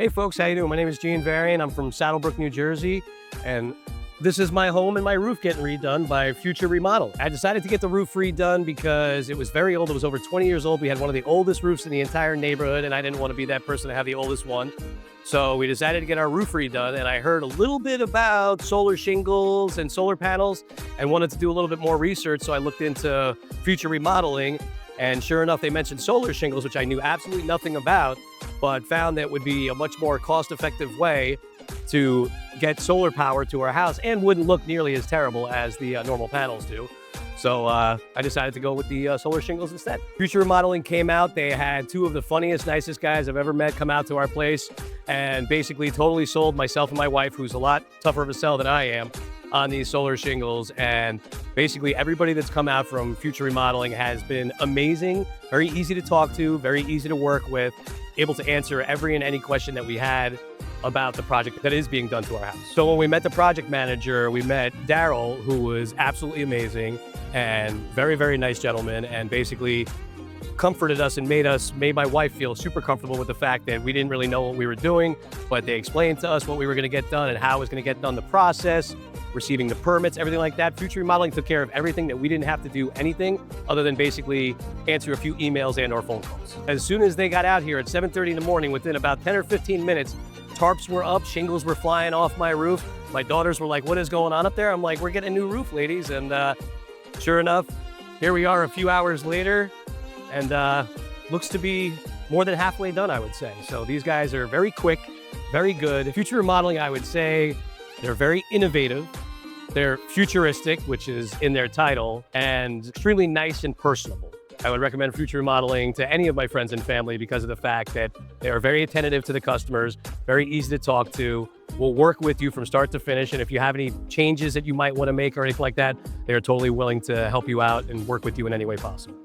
Hey folks, how you doing? My name is Gene Varian. I'm from Saddle Brook, New Jersey, and this is my home and my roof getting redone by Future Remodel. I decided to get the roof redone because it was very old. It was over 20 years old. We had one of the oldest roofs in the entire neighborhood, and I didn't want to be that person to have the oldest one. So we decided to get our roof redone, and I heard a little bit about solar shingles and solar panels and wanted to do a little bit more research. So I looked into Future Remodeling, and sure enough, they mentioned solar shingles, which I knew absolutely nothing about, but found that would be a much more cost-effective way to get solar power to our house and wouldn't look nearly as terrible as the normal panels do. So I decided to go with the solar shingles instead. Future Remodeling came out. They had two of the funniest, nicest guys I've ever met come out to our place and basically totally sold myself and my wife, who's a lot tougher of a sell than I am, on these solar shingles. And basically everybody that's come out from Future Remodeling has been amazing, very easy to talk to, very easy to work with, able to answer every and any question that we had about the project that is being done to our house. So when we met the project manager, we met Daryl, who was absolutely amazing and very, very nice gentleman, and basically comforted us and made my wife feel super comfortable with the fact that we didn't really know what we were doing, but they explained to us what we were going to get done and how it was going to get done, the process, receiving the permits, everything like that. Future Remodeling took care of everything that we didn't have to do anything other than basically answer a few emails and or phone calls. As soon as they got out here at 7:30 in the morning, within about 10 or 15 minutes, tarps were up, shingles were flying off my roof. My daughters were like, "What is going on up there?" I'm like, "We're getting a new roof, ladies." And sure enough, here we are a few hours later, and looks to be more than halfway done, I would say. So these guys are very quick, very good. Future Remodeling, I would say, they're very innovative. They're futuristic, which is in their title, and extremely nice and personable. I would recommend Future Remodeling to any of my friends and family because of the fact that they are very attentive to the customers, very easy to talk to, will work with you from start to finish. And if you have any changes that you might want to make or anything like that, they are totally willing to help you out and work with you in any way possible.